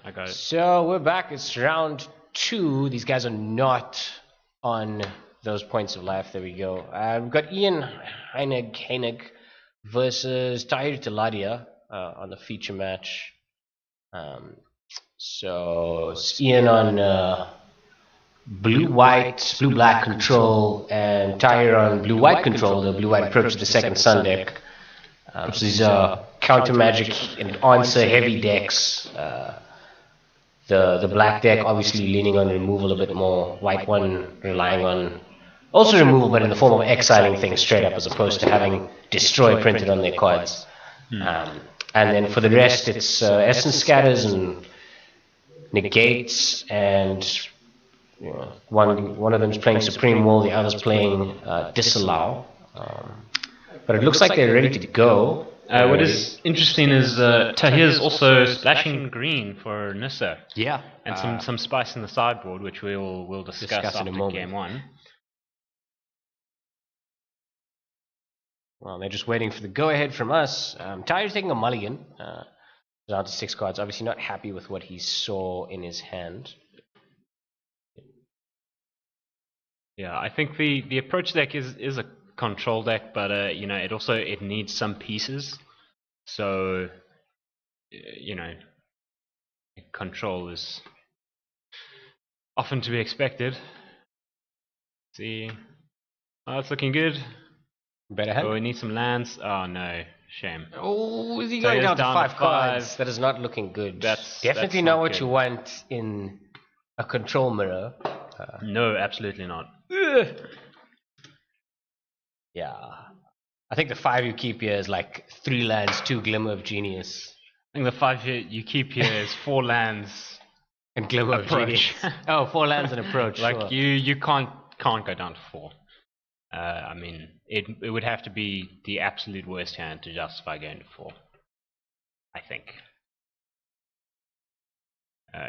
I got it. So we're back. It's round 2. These guys are not on those points of life. There we go. We've got Ian Heinig versus Taahir Teladia on the feature match. So it's Ian on blue-white, blue-black control, and Taahir on blue-white control, the blue-white approach to the second sun deck. So these are counter magic and answer heavy decks. The black deck obviously leaning on removal a bit more, white one relying on also removal but in the form of exiling things straight up as opposed to having destroy printed on their cards. And then for the rest it's essence scatters and negates, and one of them's playing Supreme Will, the other's playing Disallow. But it looks like they're ready to go. What is interesting is Tahir's also splashing green for Nissa. Yeah. And some spice in the sideboard, which we'll discuss in a after moment. game 1. Well, they're just waiting for the go-ahead from us. Tahir's taking a mulligan. Down to 6 cards. Obviously not happy with what he saw in his hand. Yeah, I think the approach deck is a control deck, but it needs some pieces. So control is often to be expected. See, it's looking good. Better hand. Oh, we need some lands. Oh no, shame. Oh, is he So going he's down to down 5 to cards? 5. That is not looking good. That's definitely not not what good. you want in a control mirror. No, absolutely not. Yeah. I think the 5 you keep here is like 3 lands, 2 Glimmer of Genius. I think the 5 you keep here is 4 lands And Glimmer of approach. Genius. Oh, 4 lands and approach. Like sure. you can't go down to 4. I mean, it would have to be the absolute worst hand to justify going to 4. I think.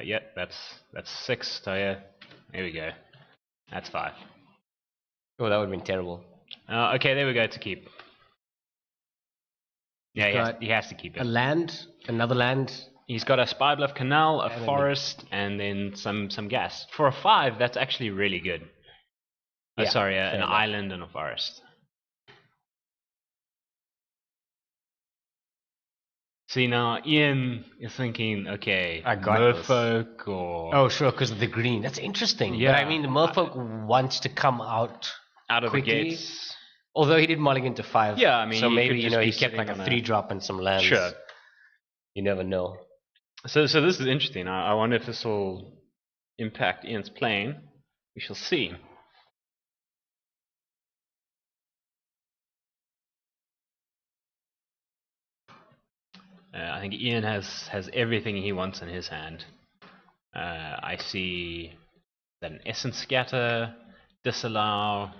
Yeah, that's 6. So yeah, there we go. That's 5. Oh, that would have been terrible. Okay, there we go to keep. Yeah, Got he has to keep A it. land, another land. He's got a Spybluff Canal, a And forest, and then some gas. For a 5, that's actually really good. Yeah, Sorry, fair an enough. island and a forest. See, now Ian is thinking, okay, I got Merfolk or Oh, sure, because of the green. That's interesting. Yeah. But I mean, the Merfolk wants to come out out of quickly. the gates. Although he did mulligan to 5. Yeah, I mean, so he maybe, could just be he kept like sitting a on a- 3-drop and some lands. Sure. You never know. So this is interesting. I wonder if this will impact Ian's playing. We shall see. I think Ian has everything he wants in his hand. I see that an Essence Scatter, Disallow,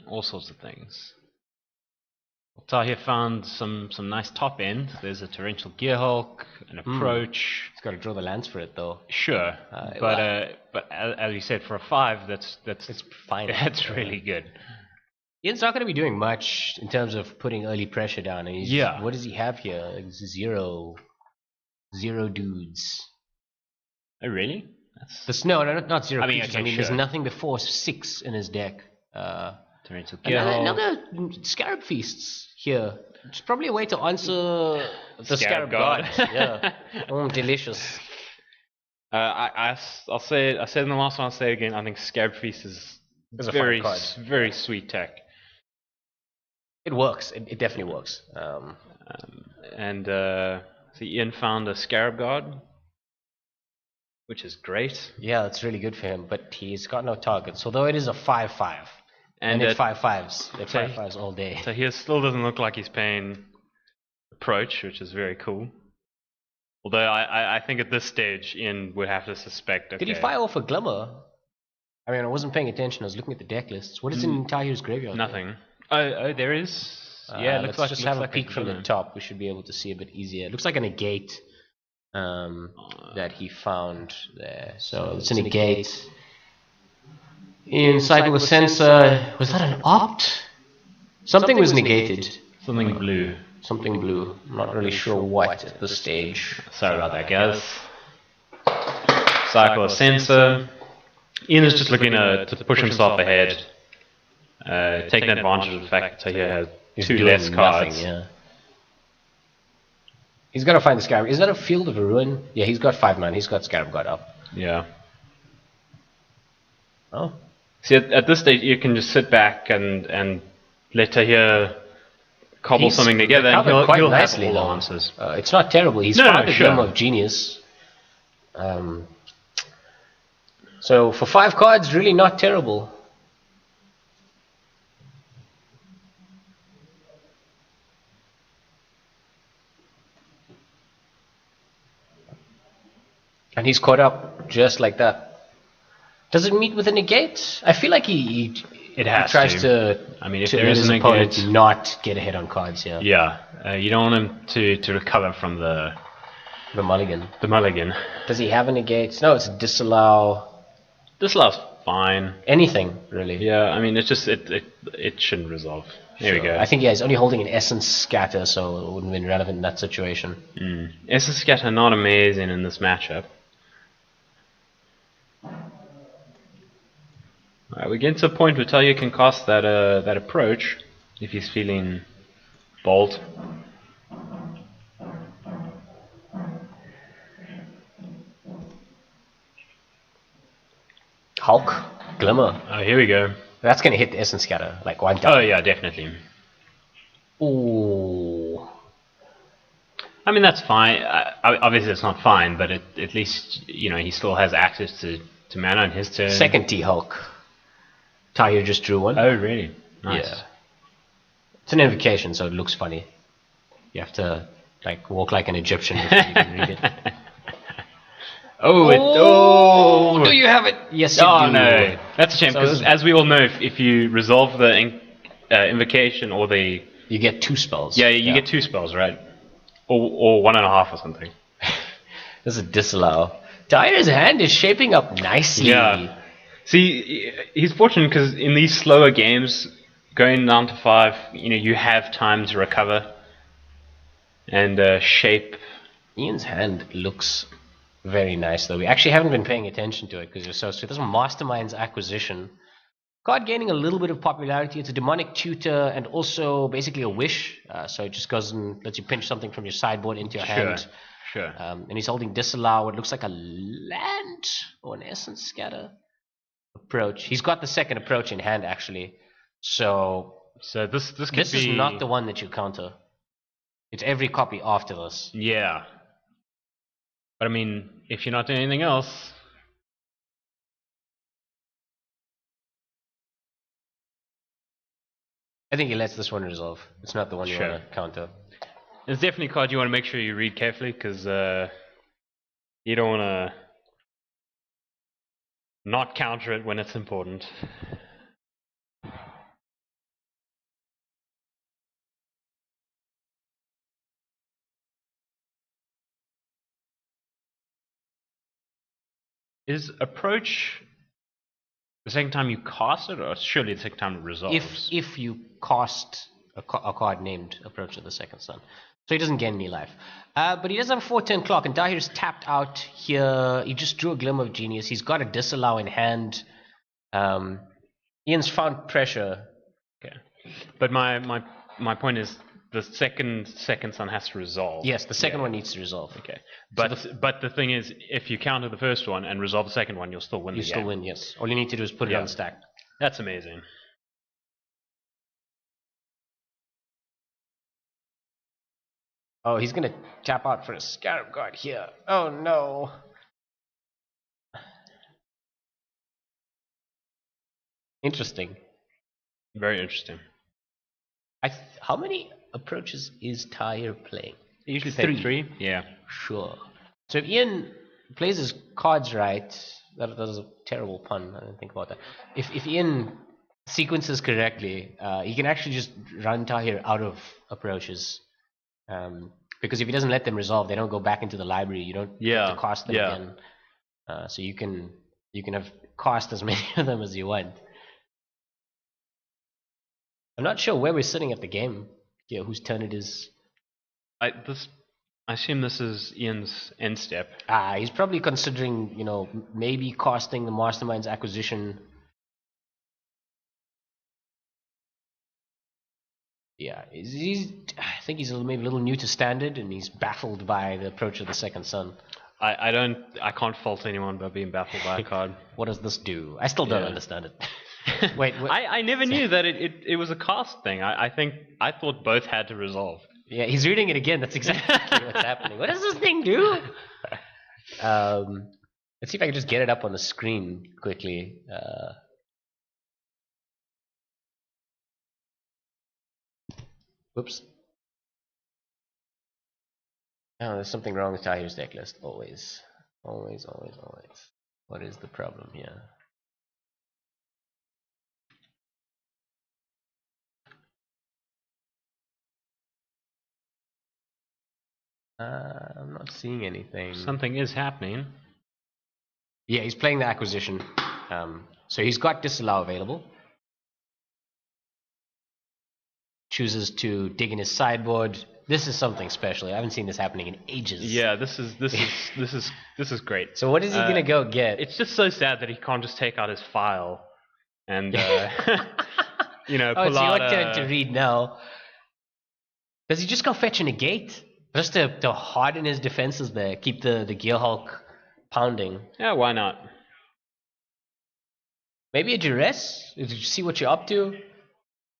all sorts of things. Taahir found some nice top end. There's a Torrential Gearhulk, an approach. He's got to draw the lands for it, though. Sure, but as you said, for a 5, that's It's fine. that's really good. Ian's not going to be doing much in terms of putting early pressure down. And Yeah. What does he have here? Like 0 dudes. Oh really? No, not 0 I mean, creatures. okay, I mean, there's sure. nothing before 6 in his deck. Torrential Gearhulk. Another Scarab Feasts here. It's probably a way to answer the Scarab Scarab God. God. Yeah. Delicious. I said in the last one. I'll say it again. I think Scarab Feast is It's a very fun card. very sweet tech. It works. It definitely works. And see, Ian found a Scarab God, which is great. Yeah, that's really good for him. But he's got no targets. Although it is a 5/5. And it's 5/5s. They're 5/5s all day. So he still doesn't look like he's paying approach, which is very cool. Although I think at this stage, Ian would have to suspect. Okay, Did he fire off a Glimmer? I mean, I wasn't paying attention. I was looking at the deck lists. What is in Tahir's graveyard? Nothing. Oh, there is. Yeah, it looks let's like just looks have like a peek from the Glimmer. top. We should be able to see a bit easier. It looks like a negate that he found there. So it's a negate. In Cycle with Sensor, was that an opt? Something was negated. Something blue. Something blue. I'm not really sure what at this stage. Sorry about that, guys. Cycle a sensor. Ian is just looking to push himself ahead, taking advantage of the fact that he has two less cards. Yeah. He's got to find the Scarab. Is that a Field of Ruin? Yeah, he's got 5-9. He's got Scarab God up. Yeah. Oh. See, at this stage, you can just sit back and let Taahir cobble something together, and he'll have all the answers. It's not terrible. He's found a Glimmer of Genius. So for 5 cards, really not terrible. And he's caught up just like that. Does it meet with a negate? I feel like he tries to. I mean, if there is a negate, not get ahead on cards. Yeah. Yeah. You don't want him to recover from the mulligan. The mulligan. Does he have a negate? No, it's a disallow. Disallow's fine. Anything really. Yeah. I mean, it's just it shouldn't resolve. There we go. I think he's only holding an Essence Scatter, so it wouldn't have been relevant in that situation. Essence Scatter not amazing in this matchup. Alright, we get to a point where Taahir can cast that approach if he's feeling bold. Hulk, Glimmer. Oh, here we go. That's gonna hit the Essence Scatter like one time. Oh yeah, definitely. Ooh. I mean, that's fine. Obviously, it's not fine, but at least he still has access to mana on his turn. Second T-Hulk. Taahir just drew one. Oh, really? Nice. Yeah. It's an invocation, so it looks funny. You have to walk like an Egyptian before you can read it. Do you have it? Yes, you do. Oh, no. That's a shame, because as we all know, if you resolve the invocation or the... You get 2 spells. Yeah, you get 2 spells, right? Or 1.5 or something. This is a disallow. Tahir's hand is shaping up nicely. Yeah. See, he's fortunate because in these slower games, going down to 5, you have time to recover and shape. Ian's hand looks very nice, though. We actually haven't been paying attention to it because you're so sweet. This is Mastermind's Acquisition. Card gaining a little bit of popularity. It's a demonic tutor and also basically a wish. So it just goes and lets you pinch something from your sideboard into your hand. Sure. And he's holding Disallow. It looks like a land or an Essence Scatter. Approach. He's got the second approach in hand, actually. So this is not the one that you counter. It's every copy after this. Yeah. But I mean, if you're not doing anything else. I think he lets this one resolve. It's not the one you want to counter. It's definitely a card you want to make sure you read carefully because you don't want to not counter it when it's important. Is approach the second time you cast it, or surely the second time it resolves? If you cast a card named Approach of the Second Sun. So he doesn't gain any life. But he does have a 4-turn clock, and Tahir's tapped out here. He just drew a Glimmer of Genius. He's got a Disallow in hand. Ian's found pressure. Okay. But my point is the second Sun has to resolve. Yes, the second one needs to resolve. Okay. But the thing is, if you counter the first one and resolve the second one, you'll still win the game. You still win, yes. All you need to do is put it on the stack. That's amazing. Oh, he's going to tap out for a Scarab Guard here. Oh, no. Interesting. Very interesting. How many approaches is Taahir playing? He usually plays 3. Yeah. Sure. So if Ian plays his cards right, that was a terrible pun. I didn't think about that. If Ian sequences correctly, he can actually just run Taahir out of approaches. Because if he doesn't let them resolve, they don't go back into the library. You don't have to cast them again. So you can have cast as many of them as you want. I'm not sure where we're sitting at the game. Yeah, whose turn it is. I assume this is Ian's end step. He's probably considering, maybe costing the Mastermind's acquisition. Yeah, I think he's maybe a little new to Standard, and he's baffled by the approach of the Second Sun. I can't fault anyone by being baffled by a card. What does this do? I still don't understand it. Wait. I never knew that it was a cast thing. I thought both had to resolve. Yeah, he's reading it again. That's exactly what's happening. What does this thing do? Let's see if I can just get it up on the screen quickly. Whoops. Oh, there's something wrong with Taahir's deck list. Always. Always. What is the problem here? I'm not seeing anything. Something is happening. Yeah, he's playing the acquisition. So he's got Disallow available. Chooses to dig in his sideboard. This is something special. I haven't seen this happening in ages. Yeah, this is great. So what is he gonna go get? It's just so sad that he can't just take out his file and pull it's your turn to read now. Does he just go fetch a negate? Just to harden his defenses there, keep the Gearhulk pounding. Yeah, why not? Maybe a duress? See what you're up to.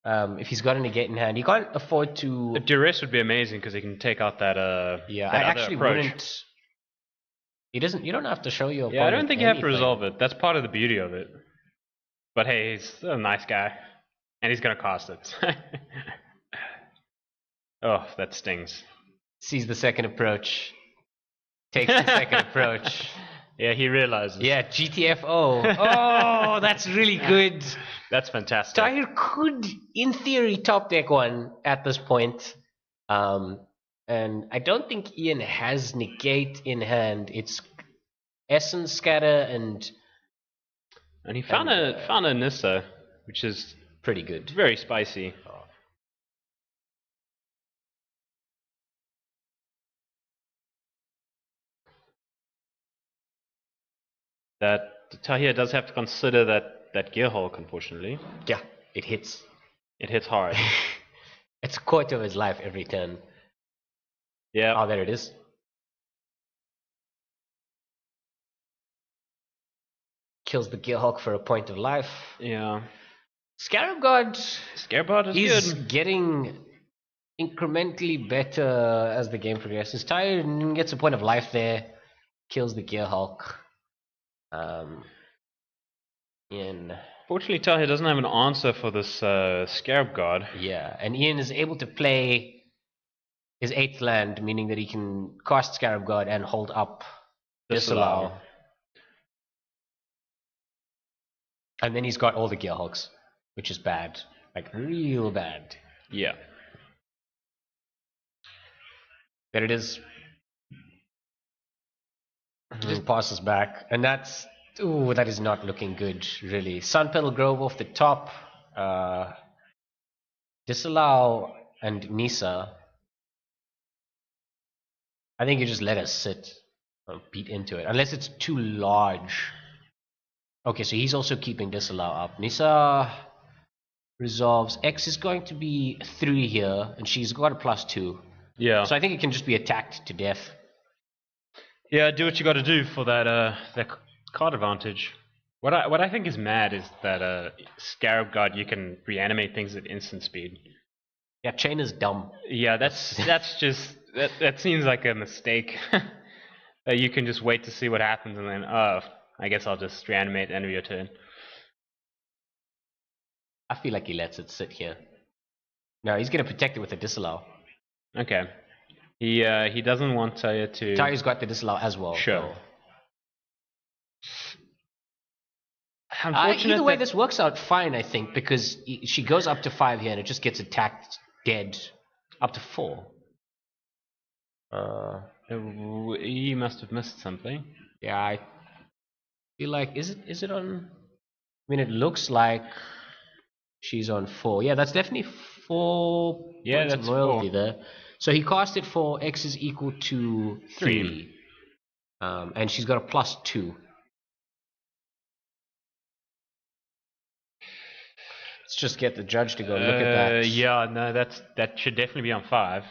If he's got a negate in hand, he can't afford to. A duress would be amazing because he can take out that. Yeah, that I other actually approach. wouldn't. He doesn't. You don't have to show your. Yeah, I don't think you have to anything. resolve it. That's part of the beauty of it. But hey, he's a nice guy, and he's gonna cost it. Oh, that stings. Sees the second approach. Takes the second approach. Yeah, he realizes. Yeah, GTFO. Oh, that's really good. That's fantastic. Taahir could, in theory, top deck one at this point. And I don't think Ian has negate in hand. It's Essence Scatter and he found a Nissa, which is pretty good. Very spicy. That Taahir does have to consider that Gearhulk, unfortunately. Yeah, it hits. It hits hard. It's a quarter of his life every turn. Yeah. Oh, there it is. Kills the Gearhulk for a point of life. Yeah. Scarab God is good. Getting incrementally better as the game progresses. Taahir gets a point of life there. Kills the Gearhulk. Fortunately, Taahir doesn't have an answer for this Scarab God. Yeah, and Ian is able to play his 8th land, meaning that he can cast Scarab God and hold up Disallow. And then he's got all the Gearhulks, which is bad. Like, real bad. Yeah. There it is. Just passes back, and that's that is not looking good, really. Sun Petal Grove off the top, Disallow and Nisa. I think you just let us sit and beat into it, unless it's too large. Okay, so he's also keeping Disallow up. Nisa resolves. X is going to be 3 here, and she's got a +2. Yeah. So I think it can just be attacked to death. Yeah, do what you got to do for that card advantage. What I think is mad is that Scarab God, you can reanimate things at instant speed. Yeah, chain is dumb. Yeah, that's just that seems like a mistake. You can just wait to see what happens and then I guess I'll just reanimate at the end of your turn. I feel like he lets it sit here. No, he's gonna protect it with a Disallow. Okay. He doesn't want Taahir to. Taahir's got the Disallow as well. Sure. So. Either way, this works out fine, I think, because she goes up to 5 here and it just gets attacked dead up to 4. He must have missed something. Yeah, I feel like is it on? I mean, it looks like she's on 4. Yeah, that's definitely 4 points of loyalty there. So he cast it for x is equal to 3. And she's got a +2. Let's just get the judge to go look at that. Yeah, no, that should definitely be on 5.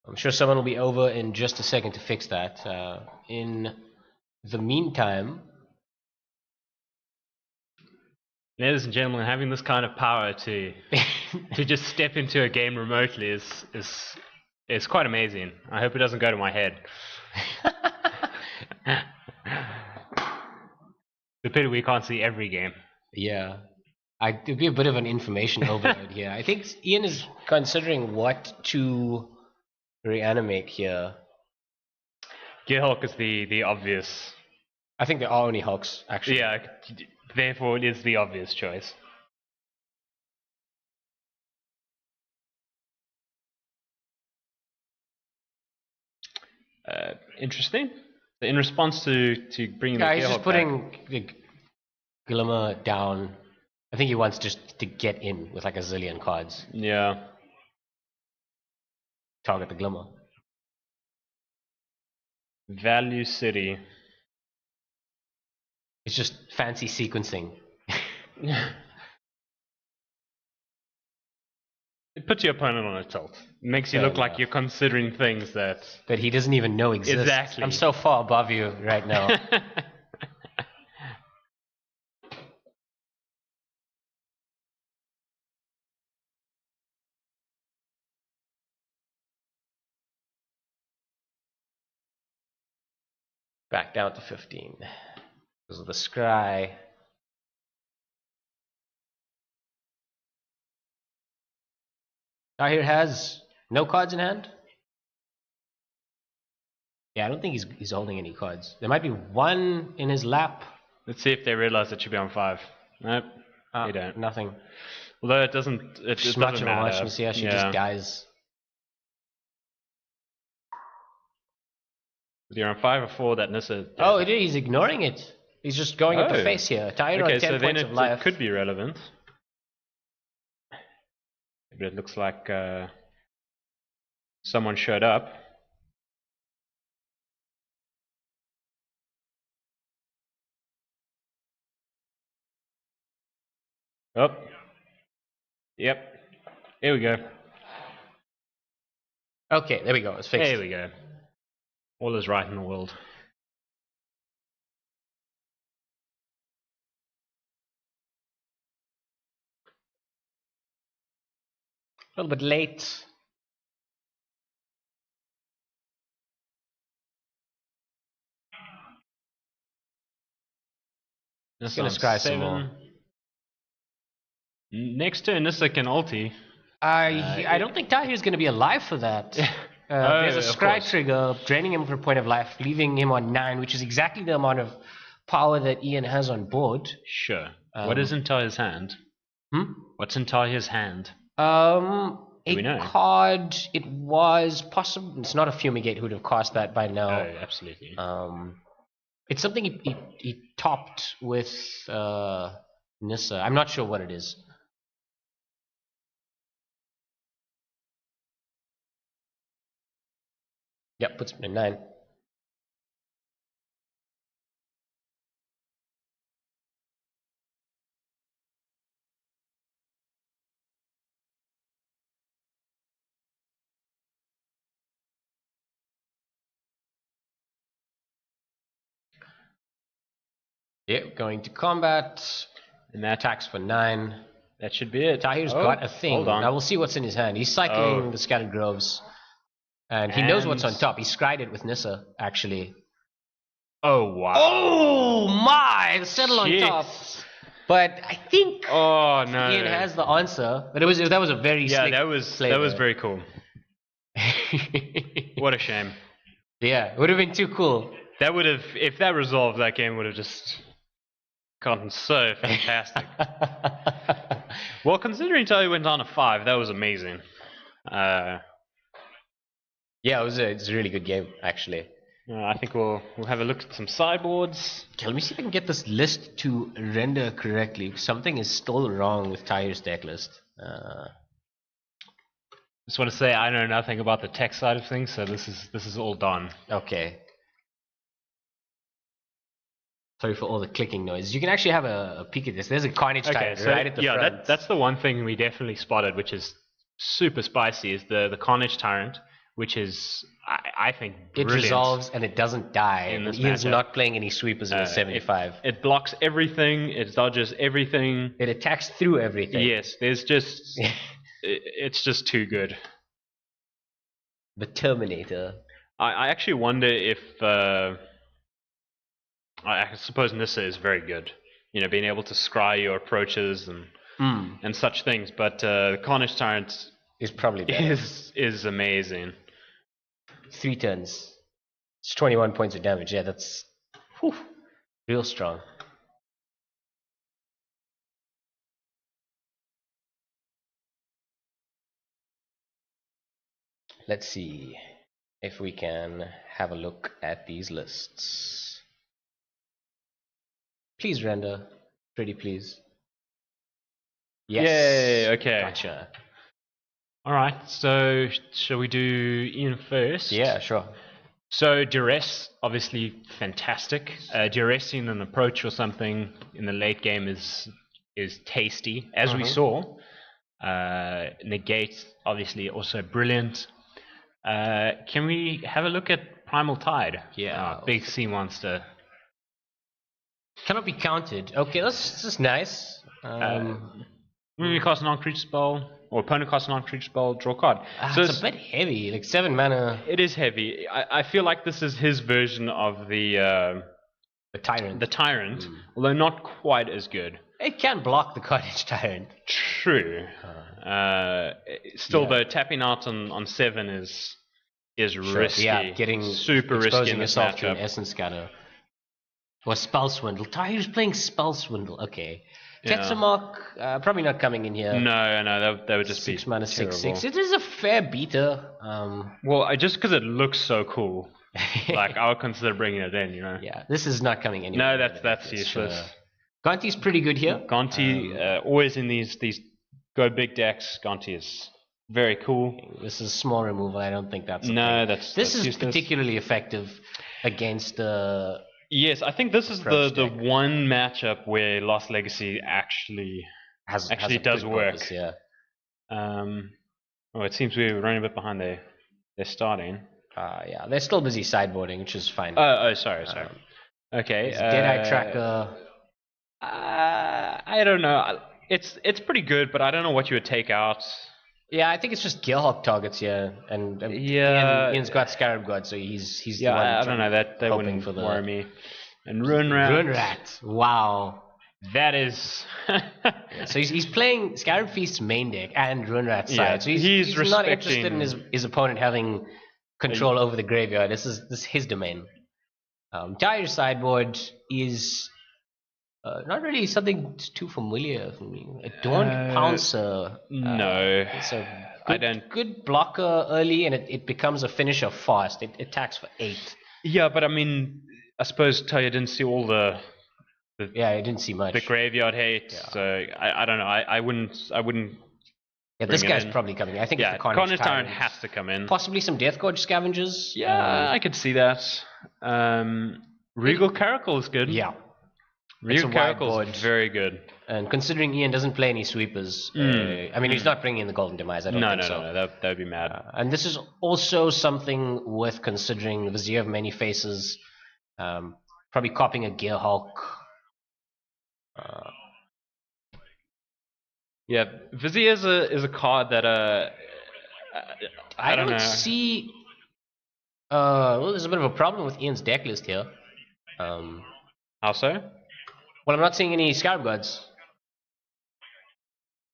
I'm sure someone will be over in just a second to fix that. In the meantime, ladies and gentlemen, having this kind of power to just step into a game remotely is quite amazing. I hope it doesn't go to my head. The pity we can't see every game. yeah, it'd be a bit of an information overload here. I think Ian is considering what to reanimate here. Gearhulk is the obvious. I think there are only Hulks, actually. Yeah, therefore it is the obvious choice. Interesting. In response to bringing the Gearhulk he's just back, putting the Glimmer down. I think he wants just to get in with like a zillion cards. Yeah. Target the Glimmer. Value City. It's just fancy sequencing. It puts your opponent on a tilt. It makes you look like you're considering things that he doesn't even know exist. Exactly. I'm so far above you right now. Back down to 15. Because of the scry. Taahir has no cards in hand. Yeah, I don't think he's holding any cards. There might be one in his lap. Let's see if they realize it should be on 5. Nope, they don't. Nothing. Although it doesn't. It Just doesn't matter. much. Yeah, she just dies. You're on 5 or 4. That Nissa. Oh, it is. He's ignoring it. He's just going at the face here. Taahir on 10 points of life. It could be relevant. But it looks like someone showed up. Oh. Yep. Here we go. Okay, there we go. It's fixed. There we go. All is right in the world. A little bit late. Just gonna scry some more. Next turn, Nissa can ulti. I don't think Taahir's going to be alive for that. There's a scry trigger, draining him for a point of life, leaving him on 9, which is exactly the amount of power that Ian has on board. Sure. What is in Tahir's hand? What's in Tahir's hand? A card. It was possible. It's not a Fumigate who would have cast that by now. Oh, absolutely. It's something he topped with Nissa. I'm not sure what it is. Yep, puts him in 9. Yep, going to combat. And that attacks for 9. That should be it. Taahir's got a thing. Hold on. Now we'll see what's in his hand. He's cycling the Scattered Groves. And he knows what's on top. He scried it with Nissa, actually. Oh, wow. Oh, my! Settle on top. But I think Ian has the answer. But that was a very slick play that was very cool. What a shame. Yeah, it would have been too cool. That would have, if that resolved, that game would have just gotten so fantastic. Well, considering Tahir went on a 5, that was amazing. Yeah, it's a really good game, actually. I think we'll have a look at some sideboards. Okay, let me see if I can get this list to render correctly. Something is still wrong with Taahir's deck list. Just want to say I know nothing about the tech side of things, so this is all done. Okay. Sorry for all the clicking noise. You can actually have a peek at this. There's a Carnage Tyrant right at the front. Yeah, that's the one thing we definitely spotted, which is super spicy, is the Carnage Tyrant, which is, I think, brilliant. It resolves and it doesn't die. And Ian's not playing any sweepers in the 75. It blocks everything, it dodges everything. It attacks through everything. Yes, there's just... it's just too good. The Terminator. I actually wonder if... I suppose Nissa is very good. You know, being able to scry your approaches and such things, but Carnage Tyrant is probably better. is amazing. 3 turns. It's 21 points of damage. Yeah, that's real strong. Let's see if we can have a look at these lists. Please render. Pretty please. Yes. Yay, okay. Gotcha. Alright, so shall we do Ian first? Yeah, sure. So duress, obviously fantastic. Duressing an approach or something in the late game is tasty, as we saw. Negate, obviously also brilliant. Can we have a look at Primal Tide? Yeah. Big sea monster. Cannot be counted. Okay, this is nice. When you cast a non-creature spell, or opponent casts a non-creature spell, draw a card. So it's a bit heavy, like 7 mana. It is heavy. I feel like this is his version of the Tyrant. The Tyrant, although not quite as good. It can block the Carnage Tyrant. True. Still, though, tapping out on 7 is risky. Yeah, getting super risky exposing in this yourself to matchup. an Essence Scatter. Or Spell Swindle. Tahir's playing Spell Swindle. Okay. Yeah. Tetsamok, probably not coming in here. No, that would just 6 be mana, terrible. 6/6. It is a fair beater. Well, just because it looks so cool, like I would consider bringing it in. You know. Yeah, this is not coming anywhere. No, that's useless. Gonti's pretty good here. Gonti, always in these go big decks. Gonti is very cool. This is small removal. I don't think that's. This is useless. Particularly effective against the. Yes, I think this is the one matchup where Lost Legacy actually does work. Purpose, yeah. It seems we're running a bit behind there. They're starting. Yeah, they're still busy sideboarding, which is fine. Sorry. Okay. Deadeye Tracker. I don't know. It's pretty good, but I don't know what you would take out. Yeah, I think it's just Gearhawk targets here, and Ian's got Scarab God, so he's the one. I don't know, that wouldn't worry me. And Ruin Rat. Wow, that is. So he's playing Scarab Feast's main deck and Ruin Rat's side. So he's not interested in his opponent having control over the graveyard. This is his domain. Taahir's sideboard is not really something too familiar for me. Adorned Pouncer. No. It's a good blocker early, and it becomes a finisher fast. It attacks for 8. Yeah, but I mean, I suppose Taahir didn't see all the I didn't see much. The graveyard hate. Yeah. So I don't know. I wouldn't. Yeah, this guy's probably coming. I think it's the Carnage Tyrant has to come in. Possibly some Death Gorge Scavengers. Yeah, I could see that. Regal Caracal is good. Yeah. Regal Caracal is very good. And considering Ian doesn't play any sweepers, I mean, he's not bringing in the Golden Demise. I don't think so. No, that would be mad. And this is also something worth considering. The Vizier of Many Faces, probably copying a Gearhawk. Yeah, Vizier is a card that I don't know. See. Well, there's a bit of a problem with Ian's deck list here. How so? Well, I'm not seeing any Scarab Gods.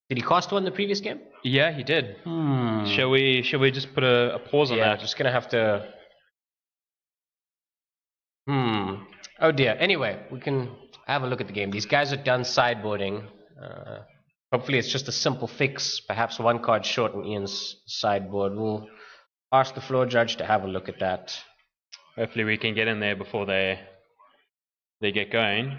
Did he cost one the previous game? Yeah, he did. Shall we just put a pause on that? Yeah, just gonna have to. Oh dear. Anyway, we can have a look at the game. These guys are done sideboarding. Hopefully it's just a simple fix. Perhaps one card short in Ian's sideboard. We'll ask the floor judge to have a look at that. Hopefully we can get in there before they get going.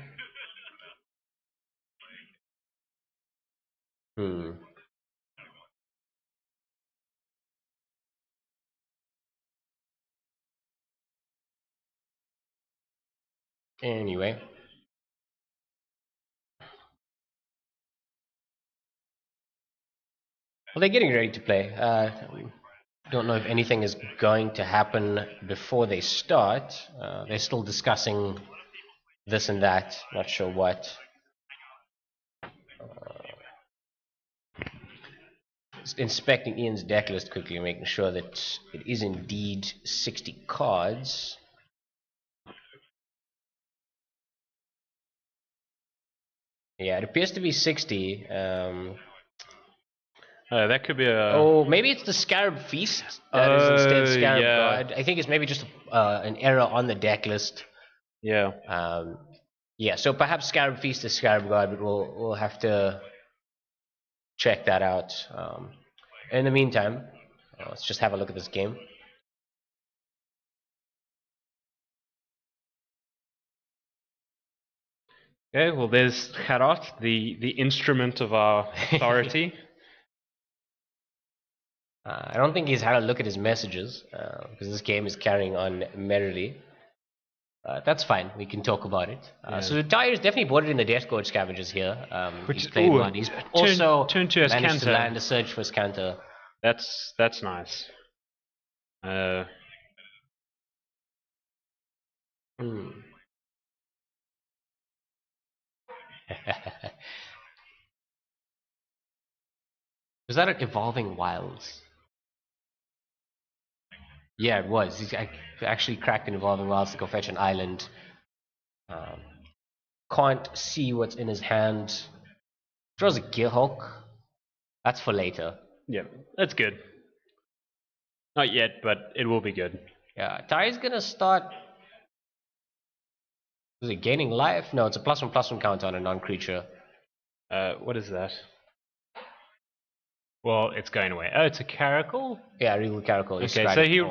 Anyway. Well, they're getting ready to play. Don't know if anything is going to happen before they start. They're still discussing this and that. Not sure what. Just inspecting Ian's deck list quickly, making sure that it is indeed 60 cards. Yeah, it appears to be 60. That could be a... Oh, maybe it's the Scarab Feast that is instead Scarab Guard. I think it's maybe just an error on the deck list. Yeah. Yeah, so perhaps Scarab Feast is Scarab Guard, but we'll have to check that out. In the meantime, let's just have a look at this game. Okay, well there's Gerard, the instrument of our authority. I don't think he's had a look at his messages, because this game is carrying on merrily. That's fine, we can talk about it. So the Taahir's definitely bought it in the Death Gorge Scavengers here. He's played one. He's also turn to his managed Canter. to land a Search for his Canter. That's nice. Was that an Evolving Wilds? Yeah, it was. He's actually cracked an Evolving Wilds to go fetch an island. Can't see what's in his hand. Draws a Gearhulk. That's for later. Yeah, that's good. Not yet, but it will be good. Yeah, Taahir's gonna start. Is it gaining life? No, it's a +1/+1 counter on a non-creature. What is that? Well, it's going away. Oh, it's a Caracal? Yeah, Regal Caracal. Okay, so he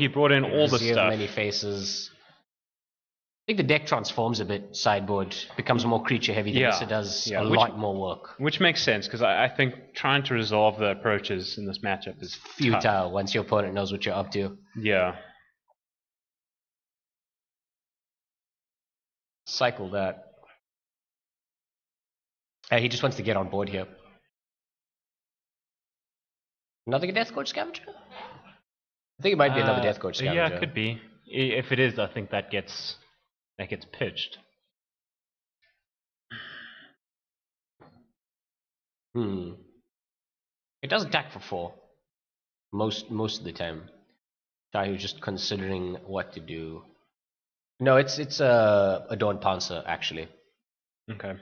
brought in all the stuff. Many faces. I think the deck transforms a bit sideboard, becomes more creature heavy than this. It does a lot more work. Which makes sense, because I think trying to resolve the approaches in this matchup is futile tough. Once your opponent knows what you're up to. Yeah. Cycle that. He just wants to get on board here. Another Death Gorge Scavenger? I think it might be another Death Gorge Scavenger. Yeah, it could be. If it is, I think that gets pitched. It does attack for 4. Most of the time. Taahir's just considering what to do. No, it's a Dawn Pouncer, actually. Okay.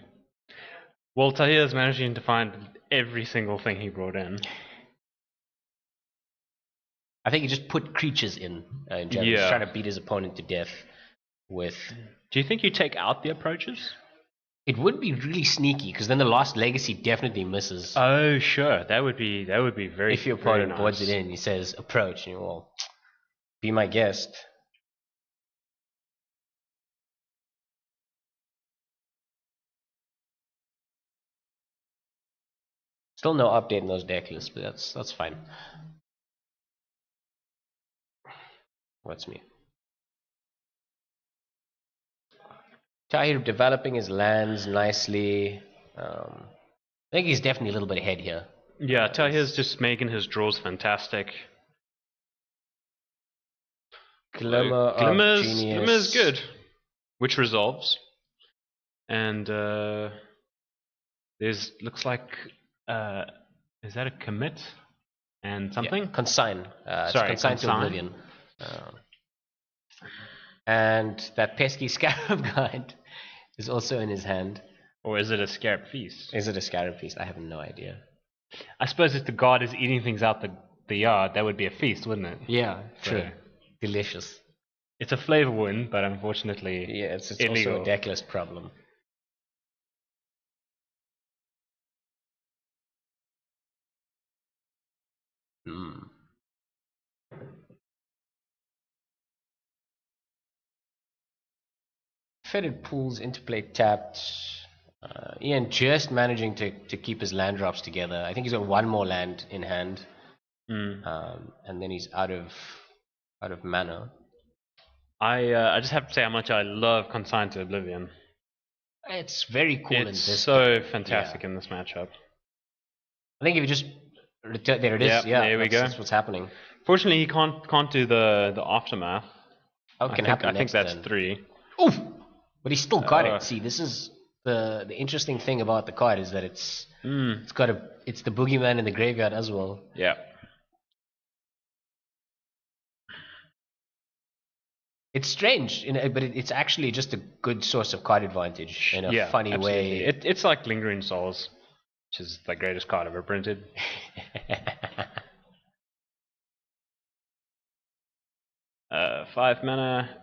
Well, Taahir's managing to find every single thing he brought in. I think he just put creatures in general. He's trying to beat his opponent to death with... Do you think you take out the approaches? It would be really sneaky, because then the Lost Legacy definitely misses. Oh, sure. That would be very... If your opponent boards it in, he says, approach, and you will be my guest. Still no update in those deck lists, but that's fine. What's me? Taahir developing his lands nicely. I think he's definitely a little bit ahead here. Yeah, Taahir's just making his draws fantastic. Glimmer's good, which resolves. And there's looks like is that a commit and something? Yeah, consign. Sorry, consign to Oblivion. And that pesky Scarab Guide is also in his hand. Or is it a Scarab Feast? Is it a Scarab Feast? I have no idea. I suppose if the god is eating things out the yard, that would be a feast, wouldn't it? Yeah, true. Delicious. It's a flavor win, but unfortunately, yeah, it's illegal. also a deck list problem. Fetid pools, interplay tapped. Ian just managing to keep his land drops together. I think he's got one more land in hand, and then he's out of mana. I just have to say how much I love Consign to Oblivion. It's very cool in It's this. so game. fantastic in this matchup. I think if you just there it is. Yeah, there we go. That's what's happening. Fortunately, he can't do the aftermath. How can happen I think next that's turn? 3. Oof! But he's still got it. See, this is the interesting thing about the card is that it's the boogeyman in the graveyard as well. Yeah. It's strange, but it's actually just a good source of card advantage in a funny absolutely. way. It's like Lingering Souls, which is the greatest card ever printed. 5 mana.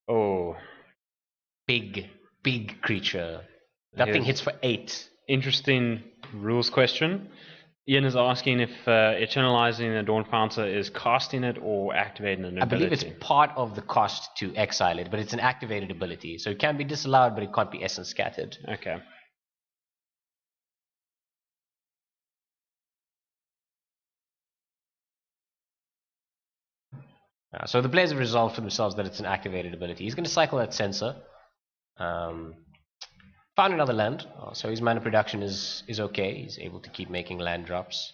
Oh. Big creature. That thing hits for 8. Interesting rules question. Ian is asking if eternalizing the Dawn Pouncer is casting it or activating an ability. I believe it's part of the cost to exile it, but it's an activated ability. So it can be disallowed, but it can't be essence scattered. Okay. So the players have resolved for themselves that it's an activated ability. He's going to cycle that Censor. Found another land, so his mana production is okay. He's able to keep making land drops.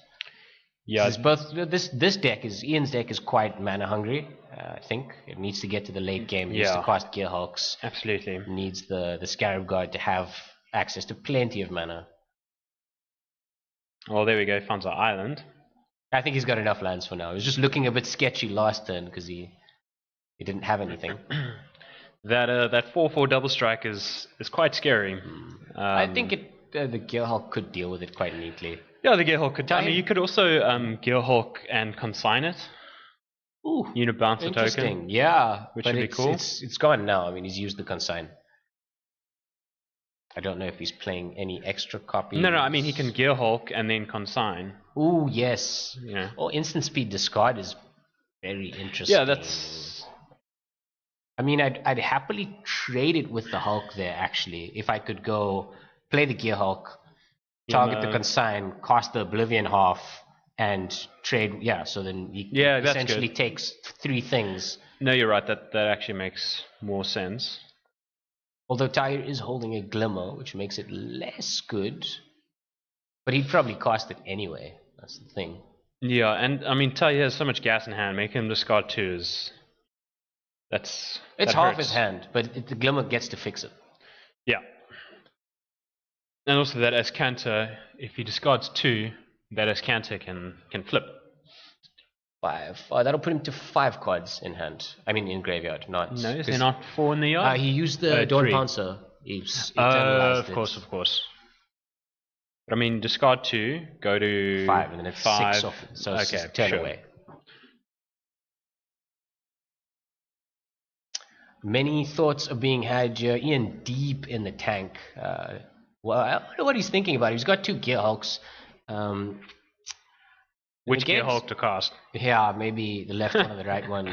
Yeah, this deck is Ian's deck is quite mana hungry. I think it needs to get to the late game. It needs to cast Gearhulks. Absolutely. It needs the Scarab Guard to have access to plenty of mana. Well, there we go. Found our island. I think he's got enough lands for now. He was just looking a bit sketchy last turn because he didn't have anything. That 4/4 double strike is quite scary. I think the Gearhulk could deal with it quite neatly. Yeah, the Gearhulk could. I mean, you could also Gearhulk and consign it. Ooh, bounce a token. Yeah, which would be cool. It's gone now. I mean, he's used the consign. I don't know if he's playing any extra copies. No. I mean, he can Gearhulk and then consign. Ooh, yes. Yeah. Or instant speed discard is very interesting. Yeah, that's. I mean, I'd happily trade it with the Hulk there. Actually, if I could go play the Gearhulk, target the consign, cast the Oblivion half, and trade. Yeah, so then he essentially takes 3 things. No, you're right. That actually makes more sense. Although Taahir is holding a Glimmer, which makes it less good. But he'd probably cast it anyway. That's the thing. Yeah, and I mean, Taahir has so much gas in hand. Making him discard 2 is... It's half his hand, but the Glimmer gets to fix it. Yeah. And also that Escanter, if he discards 2, that Escanter can flip. 5. That'll put him to 5 cards in hand. I mean, in graveyard, not. No, is there not 4 in the yard? He used the Dawn Pouncer. Of course. But I mean, discard 2, go to 5, and then it's 6 off. So it's just turn away. Many thoughts are being had here. Ian deep in the tank. Well, I don't know what he's thinking about. He's got 2 Gearhulks. Which Gearhulk to cast? Yeah, maybe the left one or the right one.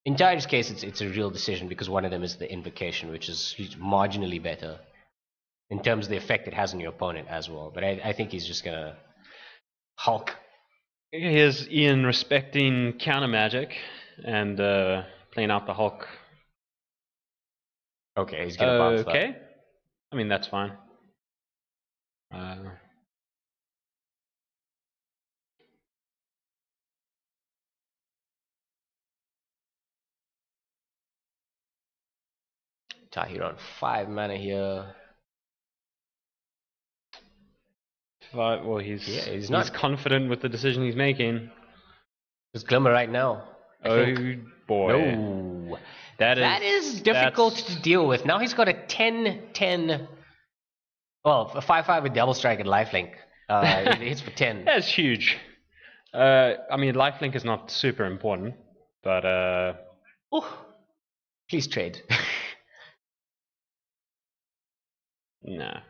In Tahir's case, it's a real decision because one of them is the Invocation, which is marginally better in terms of the effect it has on your opponent as well. But I think he's just going to Hulk. Here's Ian respecting counter magic and playing out the Hulk. Okay, he's going to bounce that. Okay. I mean, that's fine. Taahir on 5 mana here. 5. Well, he's not confident with the decision he's making. There's Glimmer right now. Oh boy. No. That is difficult to deal with. Now he's got a 10-10. Well, a 5/5 with double strike and lifelink. It hits for 10. That's huge. I mean, lifelink is not super important, but please trade. Nah.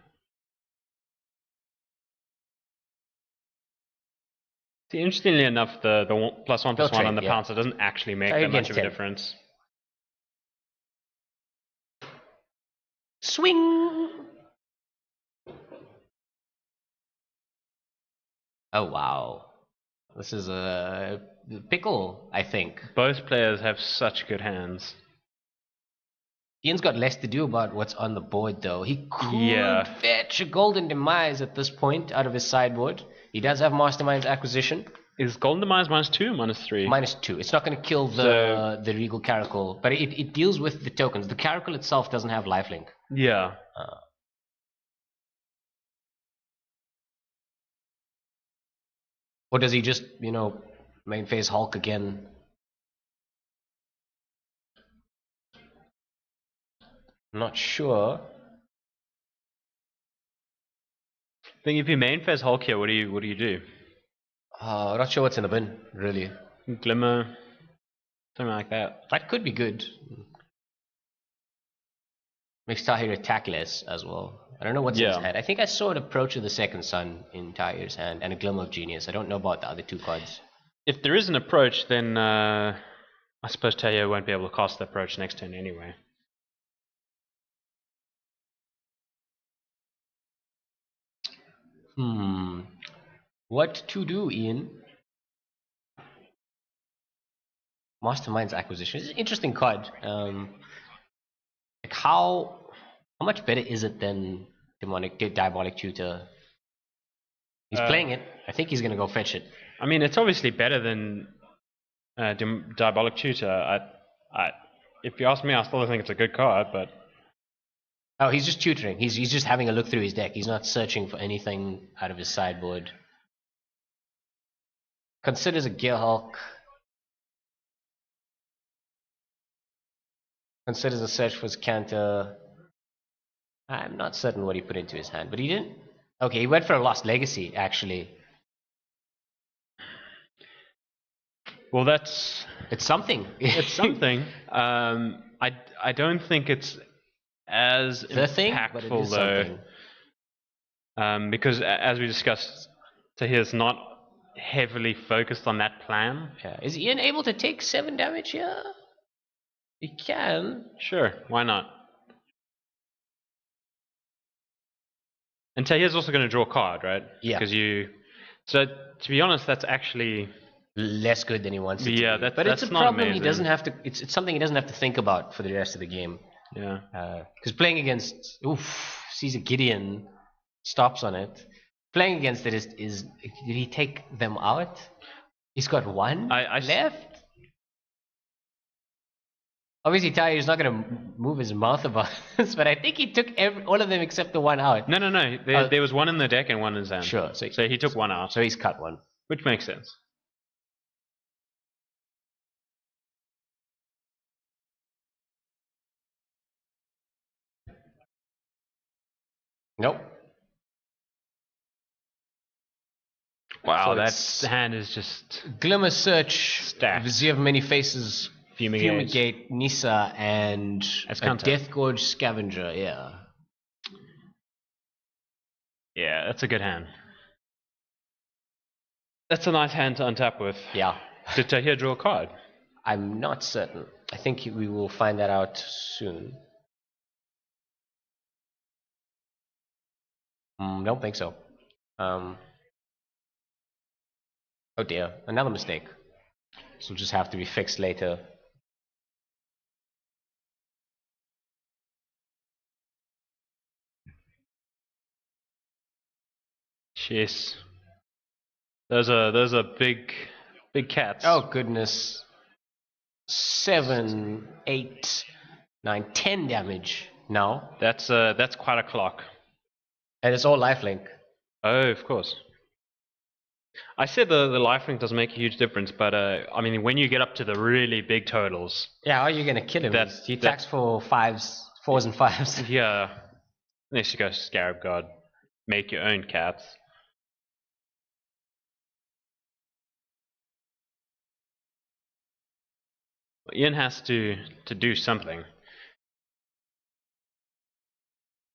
See, interestingly enough, the +1/+1 on the Pouncer doesn't actually make that much of a difference. Swing! Oh, wow. This is a pickle, I think. Both players have such good hands. Ian's got less to do about what's on the board, though. He could Yeah. fetch a Golden Demise at this point out of his sideboard. He does have Mastermind's Acquisition. Is Golden Demise -2 or -3? -2. It's not going to kill the Regal Caracal, but it deals with the tokens. The Caracal itself doesn't have lifelink. Yeah. Or does he just, you know, main phase Hulk again? I'm not sure. I think if you main phase Hulk here, what do you do? I'm not sure what's in the bin, really. Glimmer, something like that. That could be good. Makes Taahir attack less as well. I don't know what's in his hand. I think I saw an Approach of the Second Sun in Tahir's hand and a Glimmer of Genius. I don't know about the other two cards. If there is an Approach, then I suppose Taahir won't be able to cast the Approach next turn anyway. What to do, Ian? Mastermind's Acquisition. It's an interesting card. Like how much better is it than Diabolic Tutor? He's playing it. I think he's gonna go fetch it. I mean, it's obviously better than Diabolic Tutor. If you ask me, I still think it's a good card, but oh, he's just tutoring. He's just having a look through his deck. He's not searching for anything out of his sideboard. Considers a Gearhulk. Considers a search for his counter. I'm not certain what he put into his hand, but he didn't. Okay, he went for a Lost Legacy, actually. Well, it's something. It's something. I don't think it's as impactful, but it is though. Something. Because as we discussed, Tahir's not heavily focused on that plan. Yeah. Is Ian able to take 7 damage here? He can. Sure, why not? And Tahir's also going to draw a card, right? Yeah. So to be honest, that's actually less good than he wants it to be. But it's a not problem amazing. he doesn't have to. It's something he doesn't have to think about for the rest of the game. Yeah. Because playing against sees a Gideon, stops on it. Playing against it is did he take them out? He's got one left. Obviously, Tahir's not going to move his mouth about this, but I think he took all of them except the one out. No. There was one in the deck and one in his hand. Sure. So he took one out. So he's cut one. Which makes sense. Nope. Wow, that hand is just... Glimmer Search, stacked. Vizier of Many Faces, Fumigate, Nisa, and a Death Gorge Scavenger, yeah. Yeah, that's a good hand. That's a nice hand to untap with. Yeah. Did Tahir draw a card? I'm not certain. I think we will find that out soon. Don't think so. Oh dear, another mistake. This will just have to be fixed later. Jeez. Those are big cats. Oh goodness. 7, 8, 9, 10 damage now. That's quite a clock. And it's all lifelink. Oh, of course. I said the lifelink doesn't make a huge difference, but I mean, when you get up to the really big totals... Yeah, how are you going to kill him? He attacks for 4s and 5s. Yeah. Unless you go Scarab God. Make your own cats. Ian has to do something.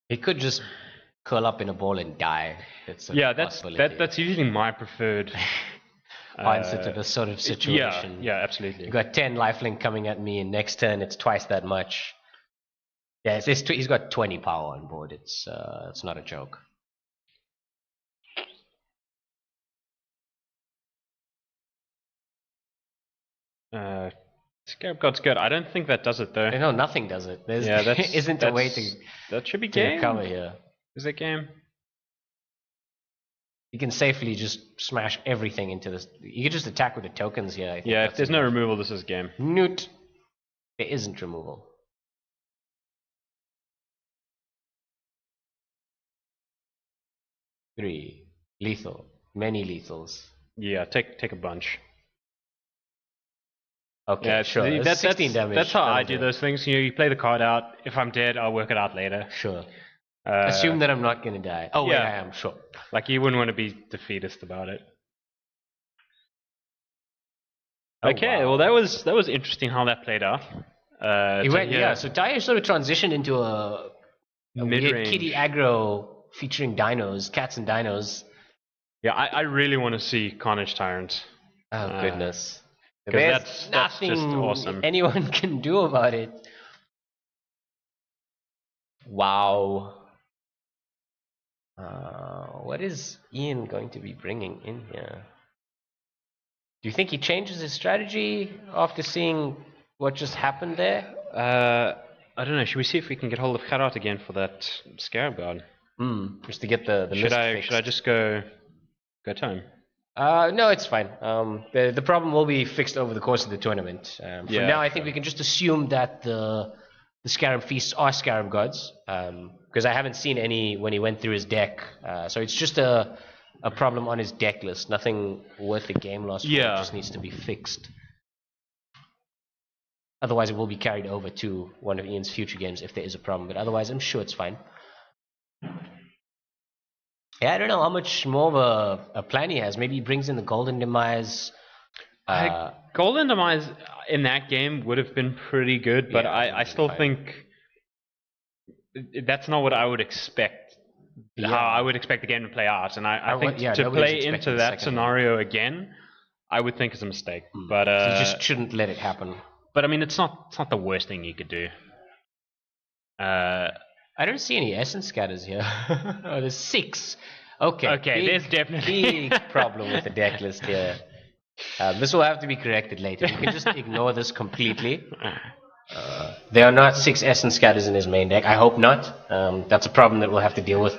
He could just curl up in a ball and die. That's usually my preferred answer to this sort of situation. Yeah, absolutely. You got 10 lifelink coming at me, and next turn it's twice that much. Yeah, he's got 20 power on board. It's not a joke. Scarab God's good. I don't think that does it though. No, nothing does it. There that's, isn't a way to that should be game. recover here. Is it game? You can safely just smash everything into this. You can just attack with the tokens here. I think Yeah, if there's no removal, this is game. Newt. There isn't removal. Three. Lethal. Many lethals. Yeah, take a bunch. Okay, Yeah, sure. That's 16 damage. That's how I do those things. You play the card out. If I'm dead, I'll work it out later. Sure. Assume that I'm not going to die. Oh, yeah. Wait, I am, sure. Like, you wouldn't want to be defeatist about it. Oh, okay, wow. well, that was interesting how that played out. So Taahir sort of transitioned into a weird kitty aggro featuring dinos, cats and dinos. Yeah, I really want to see Carnage Tyrant. Oh, goodness. Because that's just awesome. Anyone can do about it. Wow. What is Ian going to be bringing in here? Do you think he changes his strategy after seeing what just happened there? I don't know. Should we see if we can get hold of Gerard again for that Scarab God? Just to get the should I just go to him? No, it's fine. The problem will be fixed over the course of the tournament. For now, I think we can just assume that the Scarab Feasts are Scarab Gods, because I haven't seen any when he went through his deck. So it's just a problem on his deck list. Nothing worth a game loss. Yeah. It just needs to be fixed. Otherwise, it will be carried over to one of Ian's future games if there is a problem. But otherwise, I'm sure it's fine. Yeah, I don't know how much more of a plan he has. Maybe he brings in the Golden Demise. Golden Demise in that game would have been pretty good, but I still think that's not what I would expect. Yeah. How I would expect the game to play out, and I think to play into that scenario again, I would think is a mistake. But so you just shouldn't let it happen. But I mean, it's not the worst thing you could do. I don't see any essence scatters here. Oh, there's 6. Okay, there's definitely big problem with the deck list here. This will have to be corrected later. We can just ignore this completely. There are not 6 essence scatters in his main deck. I hope not. That's a problem that we'll have to deal with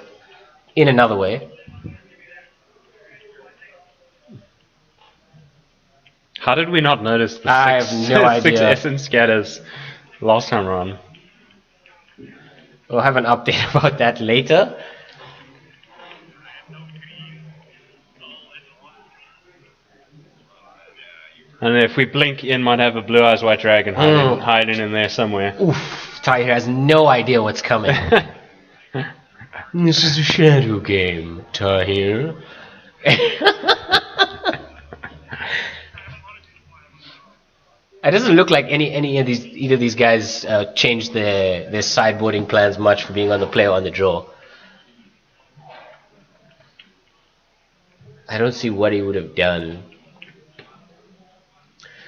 in another way. How did we not notice the I have no idea. 6 essence scatters last time around? We'll have an update about that later. And if we blink, Ian might have a Blue Eyes White Dragon hiding in there somewhere. Oof, Taahir has no idea what's coming. This is a shadow game, Taahir. It doesn't look like either of these guys changed their sideboarding plans much for being on the play or on the draw. I don't see what he would have done.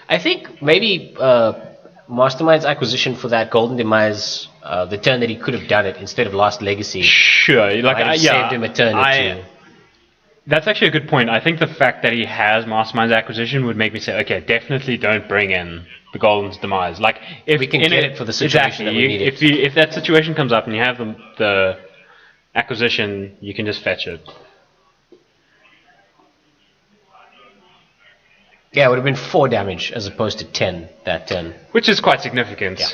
I think maybe Mastermind's acquisition for that Golden Demise, the turn that he could have done it instead of Lost Legacy. Sure, like saved him a turn or two. That's actually a good point. I think the fact that he has Mastermind's acquisition would make me say, okay, definitely don't bring in the Golden's Demise. Like, if we can get it for the situation that we need it. If that situation comes up and you have the acquisition, you can just fetch it. Yeah, it would have been 4 damage as opposed to 10 that turn. Which is quite significant. Yeah.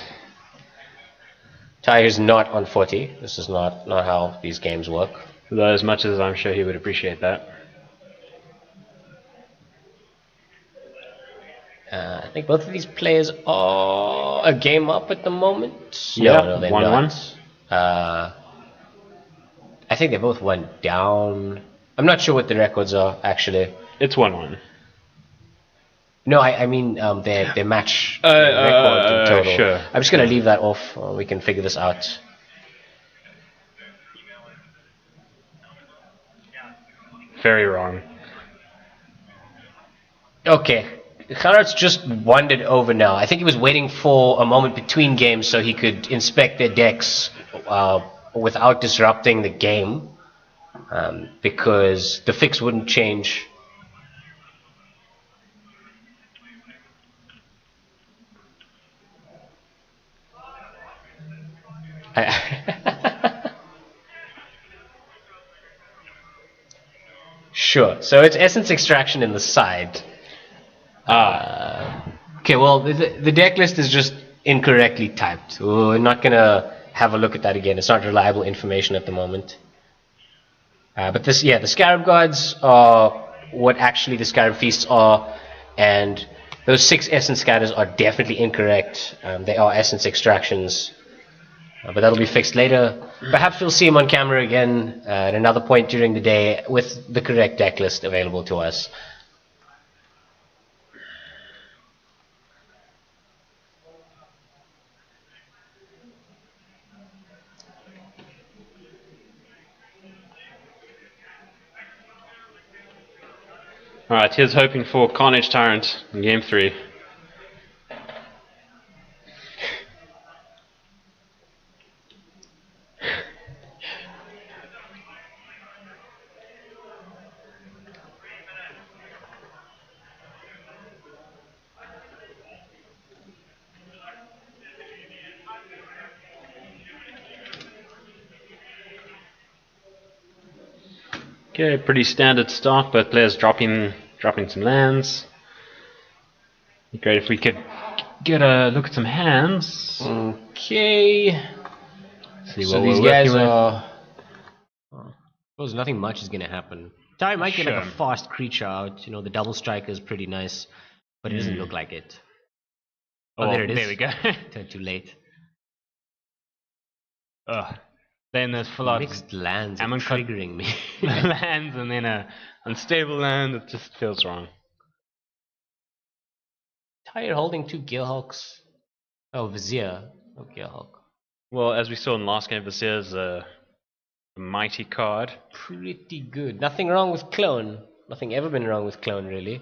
Taahir's not on 40. This is not how these games work. Though as much as I'm sure he would appreciate that. I think both of these players are a game up at the moment. Yeah, no, they're 1-1. not. I think they both went down. I'm not sure what the records are, actually. It's 1-1. No, I mean their match record in total. Sure. I'm just going to leave that off. We can figure this out. Very wrong. Okay. Gerard's just wandered over now. I think he was waiting for a moment between games so he could inspect their decks without disrupting the game, because the fix wouldn't change. Sure. So it's essence extraction in the side. Okay, well, the deck list is just incorrectly typed. We're not going to have a look at that again. It's not reliable information at the moment. But this, yeah, the Scarab Gods are what actually the Scarab Feasts are, and those 6 Essence Scatters are definitely incorrect. They are Essence Extractions, but that'll be fixed later. Perhaps we'll see them on camera again at another point during the day with the correct deck list available to us. Alright, here's hoping for Carnage Tyrant in game 3. Okay, pretty standard start, but players dropping some lands. Great if we could get a look at some hands. Okay. See So what these we're guys working with. are. I suppose nothing much is going to happen. Taahir might get like a Sure. fast creature out. You know, the double striker is pretty nice, but it doesn't look like it. Oh, there it is. There we go. Turned too late. Ugh. Then there's full out Mixed lands are Ammon cut triggering me. lands and then a unstable land. It just feels wrong. Taahir holding 2 Gearhawks. Oh, Vizier. Oh, Gearhawk. Well, as we saw in the last game, this is a mighty card. Pretty good. Nothing wrong with Clone. Nothing ever been wrong with Clone, really.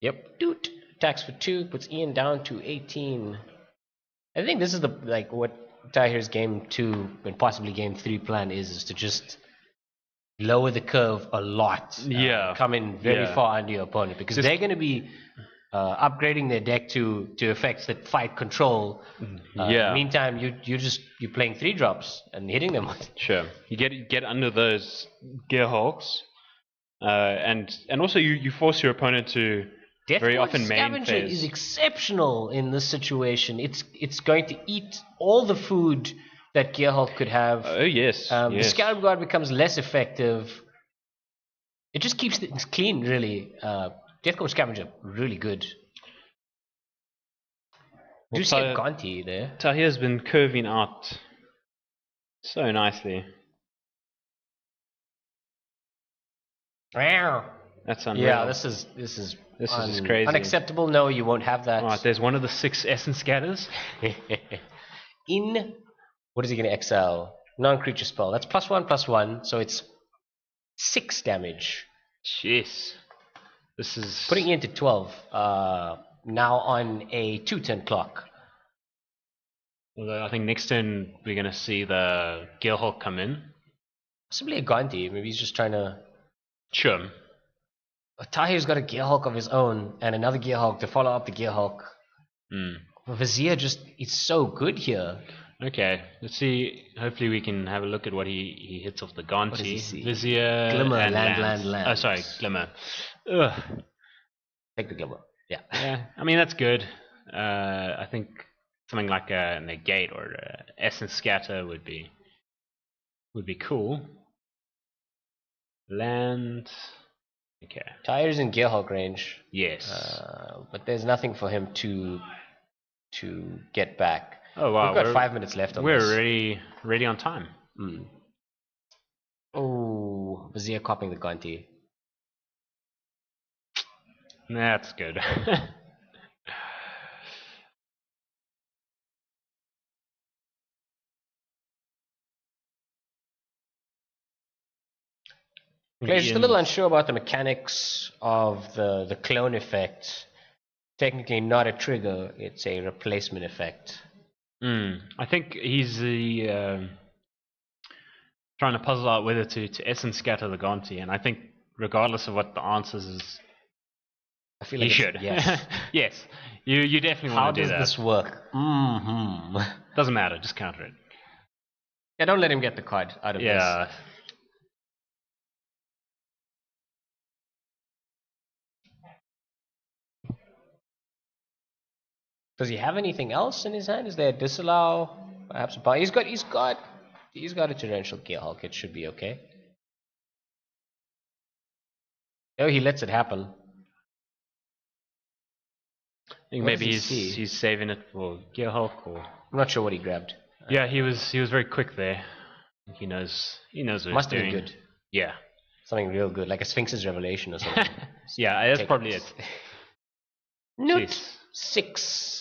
Yep. Doot. Attacks for 2. Puts Ian down to 18. I think this is what Tahir's game 2 and possibly game 3 plan is to just lower the curve a lot. Yeah. Come in very far under your opponent, because they're going to be upgrading their deck to effects that fight control. Meantime, you're playing 3-drops and hitting them. Sure. You get under those Gearhawks, and also you force your opponent to very often main Scavenger phase. is exceptional in this situation. It's going to eat all the food that Gearhawk could have. Oh yes. The Scarab Guard becomes less effective. It just keeps things clean, really. Deathcore Scavenger, really good. Do you see a Gonti there? Tahir's been curving out so nicely. That's unreal. Yeah, this is just crazy. Unacceptable. No, you won't have that. Alright, there's one of the 6 Essence Scatters. What is he going to exile? Non-creature spell. That's +1/+1, so it's 6 damage. Jeez. This is Putting it into 12. Now on a 2-turn clock. Although I think next turn we're going to see the Gearhawk come in. Possibly a Gonti. Maybe he's just trying to... Sure. Tahir's got a Gearhawk of his own and another Gearhawk to follow up the Gearhawk. Vizier it's so good here. Okay, let's see. Hopefully we can have a look at what he hits off the Gonti. What does he see? Vizier, Glimmer, and land. Oh, sorry, Glimmer. Ugh. Take the Glimmer. Yeah. Yeah, I mean that's good. I think something like a Negate or a Essence Scatter would be cool. Land. Okay. Tahir's in Gearhawk range. Yes. But there's nothing for him to get back. Oh wow. We've got 5 minutes left on this. We're ready on time. Oh, Vizier copying the Gonti. That's good. Claire's just a little unsure about the mechanics of the clone effect. Technically not a trigger, it's a replacement effect. I think he's trying to puzzle out whether to essence scatter the Gonti, and I think regardless of what the answers is, I feel he like should. Yes. Yes, you definitely want to do that. How does this work? Doesn't matter, just counter it. Yeah, don't let him get the card out of this. Yeah. Does he have anything else in his hand? Is there a disallow? Perhaps a bar. He's got a torrential Gearhulk. It should be okay. Oh, he lets it happen. I think maybe he's saving it for Gearhulk, or I'm not sure what he grabbed. Yeah, he was very quick there. He knows what Must he's have doing. been good. Yeah. Something real good, like a Sphinx's Revelation or something. Yeah, that's probably it. Note 6.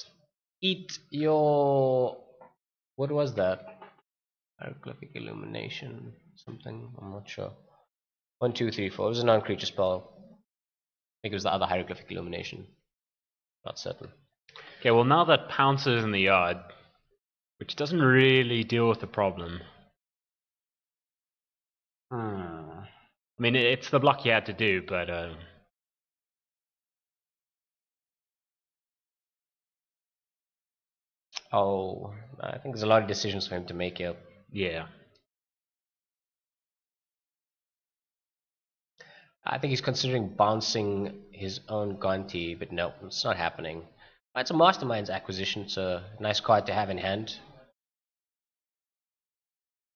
Eat your... What was that? Hieroglyphic Illumination. Something. I'm not sure. 1, 2, 3, 4. It was a non-creature spell. I think it was the other Hieroglyphic Illumination. Not certain. Okay, well now that Pouncer is in the yard, which doesn't really deal with the problem. I mean, it's the block you had to do, but... Oh, I think there's a lot of decisions for him to make here. Yeah. I think he's considering bouncing his own Gonti, but no, it's not happening. It's a Mastermind's acquisition. It's a nice card to have in hand.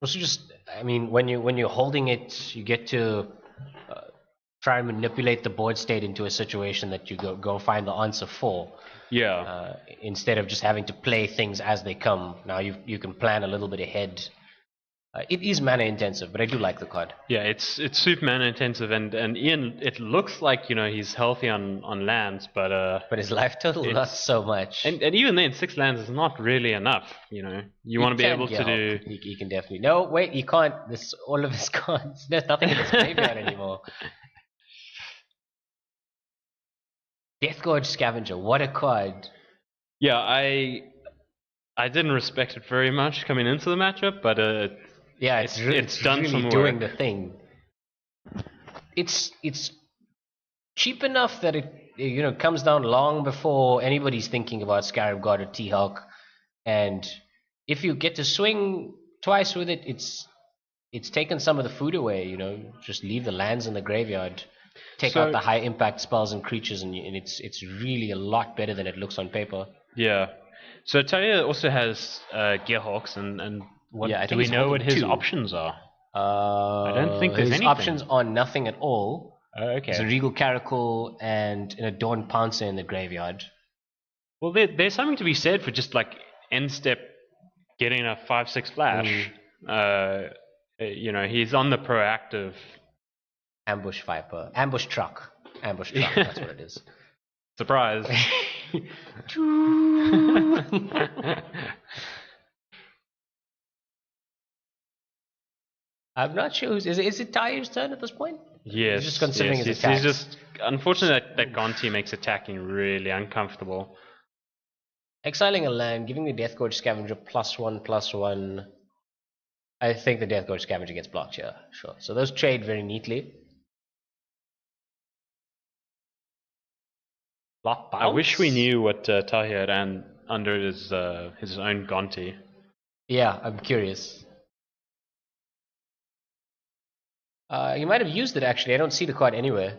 Also, just I mean, when you're holding it, you get to try and manipulate the board state into a situation that you go find the answer for. Yeah. Instead of just having to play things as they come. Now you can plan a little bit ahead. It is mana intensive, but I do like the card. Yeah, it's super mana intensive, and Ian, it looks like he's healthy on lands, but his life total not so much. And even then, 6 lands is not really enough. You want to be able to do. He can definitely. No, wait, he can't. This all of his cards. There's nothing in his graveyard anymore. Deathgorge Scavenger, what a card. Yeah, I didn't respect it very much coming into the matchup, but yeah, it's done really some doing the thing. It's cheap enough that it comes down long before anybody's thinking about Scarab God or T-Hawk, and if you get to swing twice with it, it's taken some of the food away. Just leave the lands in the graveyard. Take out the high impact spells and creatures, and it's really a lot better than it looks on paper. Yeah. So Taahir also has Gearhawks, and what do we know what his options are? I don't think there's anything. His options are nothing at all. Okay. There's a Regal Caracal and an Adorned Pouncer in the graveyard. Well, there's something to be said for just like end step getting a 5/6 flash. He's on the proactive. Ambush Viper. Ambush Truck. Ambush Truck, that's what it is. Surprise. I'm not sure is it Taahir's turn at this point? Yes. He's just considering his attacks. He's just unfortunately that Gonti makes attacking really uncomfortable. Exiling a land, giving the Deathgorge Scavenger +1/+1. I think the Deathgorge Scavenger gets blocked here. Sure. So those trade very neatly. Block bounce? I wish we knew what Taahir ran under his own Gonti. Yeah, I'm curious. You might have used it actually. I don't see the card anywhere.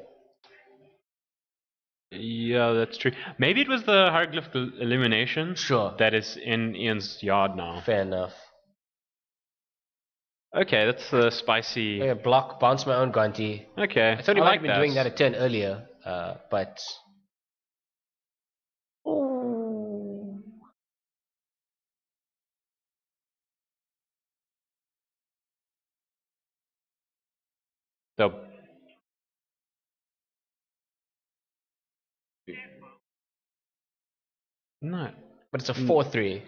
Yeah, that's true. Maybe it was the Hieroglyphic Illumination. Sure. That is in Ian's yard now. Fair enough. Okay, that's the spicy. Okay, block, bounce my own Gonti. Okay. I thought he might have been doing that a turn earlier, but. Oh. No. But it's a 4/3.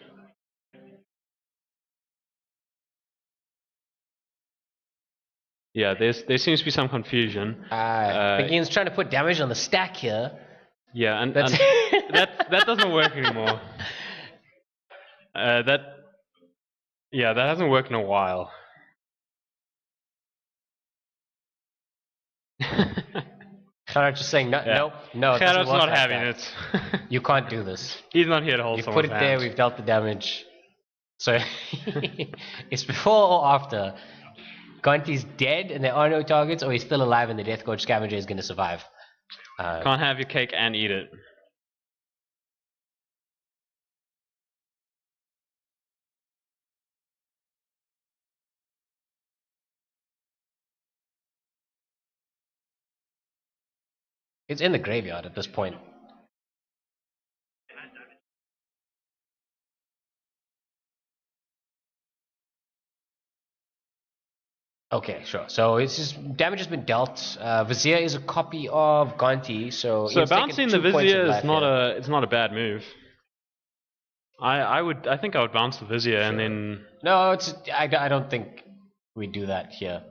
Yeah, there seems to be some confusion. Ian's trying to put damage on the stack here. Yeah, and that doesn't work anymore. That hasn't worked in a while. Gerard's just saying, no, it doesn't Gerard's work not like having that. it. You can't do this. He's not here to hold You've someone's put it there, hand. we've dealt the damage. So, it's before or after. Gonti's dead and there are no targets, or he's still alive and the Death Gorge Scavenger is going to survive. Can't have your cake and eat it. It's in the graveyard at this point. Okay, sure. So it's just damage has been dealt. Vizier is a copy of Gonti, so bouncing the Vizier is not a bad move. I think I would bounce the Vizier and then no, I don't think we do that here.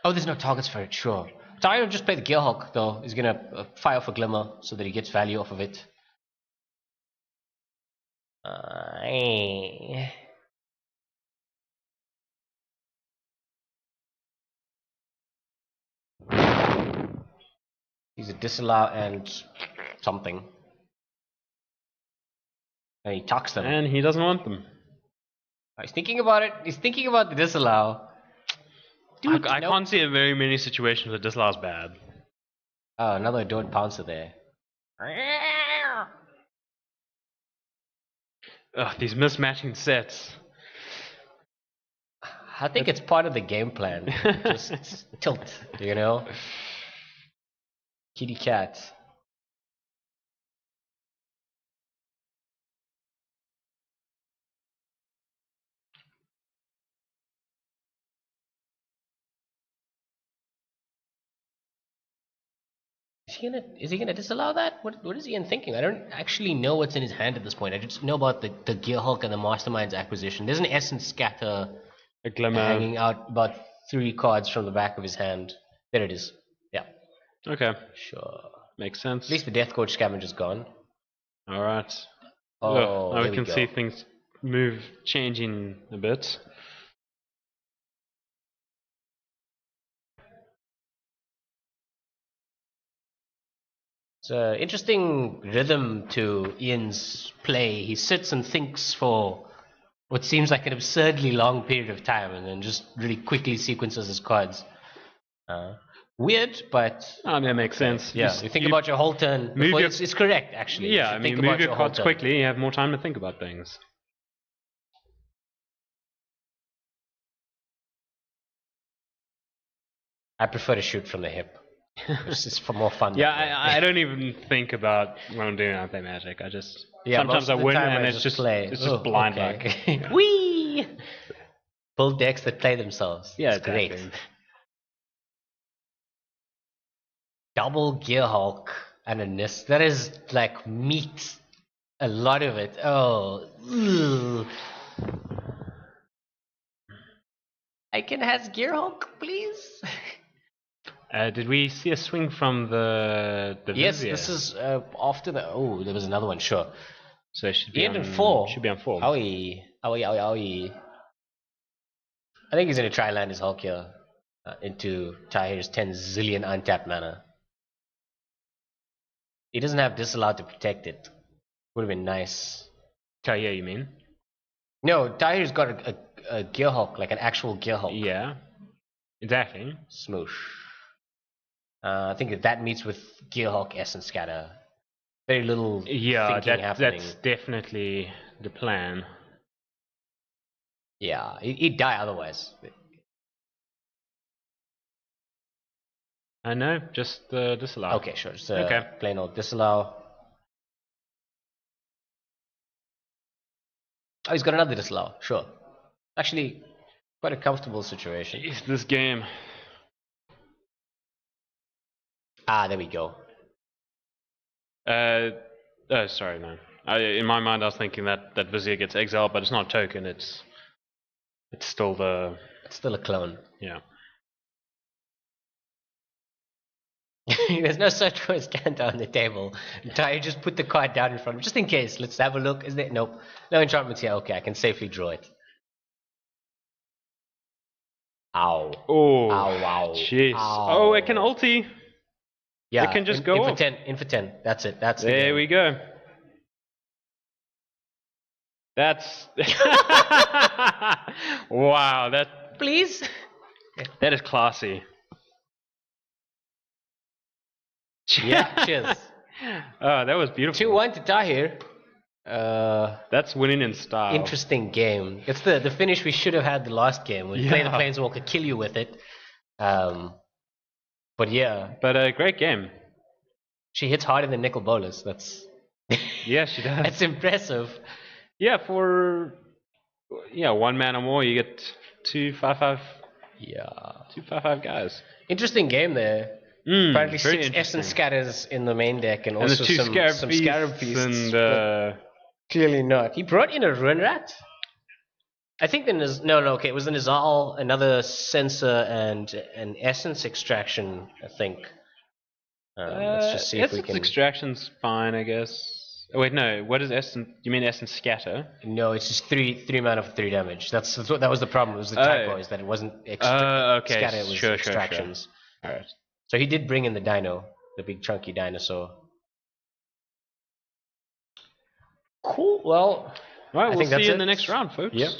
Oh, there's no targets for it. Sure. Taahir will just play the Gearhulk though. He's gonna fire for Glimmer so that he gets value off of it. He's a disallow and something. And he talks them. and he doesn't want them. He's thinking about it. He's thinking about the disallow. Dude, I can't see very many situations where disallow is bad. Oh, another Adored Pouncer there. Ugh, these mismatching sets. I think it's part of the game plan. Just tilt, you know? Kitty cat. Is he gonna disallow that? What is Ian thinking? I don't actually know what's in his hand at this point. I just know about the Gearhulk and the Mastermind's acquisition. There's an Essence Scatter A Glimmer. hanging out about 3 cards from the back of his hand. There it is. Yeah. Okay. Sure. Makes sense. At least the Death Gorge Scavenger's gone. Alright. Oh, now there we can go. see things changing a bit. It's an interesting rhythm to Ian's play. He sits and thinks for what seems like an absurdly long period of time and then just really quickly sequences his cards. Weird, but... that makes sense. Yeah, you think about your whole turn. It's correct, actually. Yeah, I mean, move your cards quickly, you have more time to think about things. I prefer to shoot from the hip. It's just for more fun. Yeah, I don't even think about when I'm doing anti magic. I just sometimes I win and it's just blind luck. Whee! Build decks that play themselves. Yeah, it's great. Double Gearhulk and a Nist. That is like meat. A lot of it. Oh. Ugh. I can has Gearhulk, please. Did we see a swing from the Yes, Vizier? this is after the... Oh, there was another one, sure. So it should be on 4. Should be on 4. Owie. I think he's going to try land his Hulk here into Tahir's 10 zillion untapped mana. He doesn't have disallowed to protect it. Would have been nice. Tahir, you mean? No, Tahir's got a Gearhulk, like an actual Gearhulk. Yeah, exactly. Smoosh. I think that meets with Gearhulk Essence Scatter. Very little thinking happening. That's definitely the plan. Yeah, he'd die otherwise. I know, just disallow. Okay, sure. So plain old disallow. Oh, he's got another disallow. Sure. Actually, quite a comfortable situation. Jeez, this game. Ah, there we go. Oh, sorry, no. In my mind, I was thinking that Vizier gets exiled, but it's not a token. It's still the... It's still a clone. Yeah. There's no such word as Canter on the table. Taahir just put the card down in front of him, just in case. Let's have a look. Is there? Nope. No enchantments here. Okay, I can safely draw it. Ow. Oh, Ow, ow. jeez. Ow. Oh, it can ulti. Yeah. It can just go in off. for 10. In for 10. That's it. That's the There game. we go. That's wow. Please. That is classy. Yeah. Cheers. Oh, that was beautiful. 2-1 to Taahir. That's winning in style. Interesting game. It's the finish we should have had the last game. We play the Planeswalker, kill you with it. But yeah. But a great game. She hits harder than Nicol Bolas. That's Yeah, she does. that's impressive. Yeah, for 1 man or more, you get 2/5/5. Yeah. 2/5/5 guys. Interesting game there. Apparently very 6 interesting. Essence Scatters in the main deck and And also the 2 some Scarab Beasts. and but clearly not. He brought in a Ruin Rat? I think okay, it was the Nizal, another Sensor, and an Essence Extraction, I think. Let's just see if we Essence can... Extraction's fine, I guess. Oh, wait, no. What is Essence? You mean Essence Scatter? No, it's just 3 mana for 3 damage. That was the problem. It was the typo, is that it wasn't okay. Scatter, it was Sure. Extractions. Alright. So he did bring in the dino, the big chunky dinosaur. Cool. Well, Right, I we'll think see that's you in it. the next round, folks. Yep.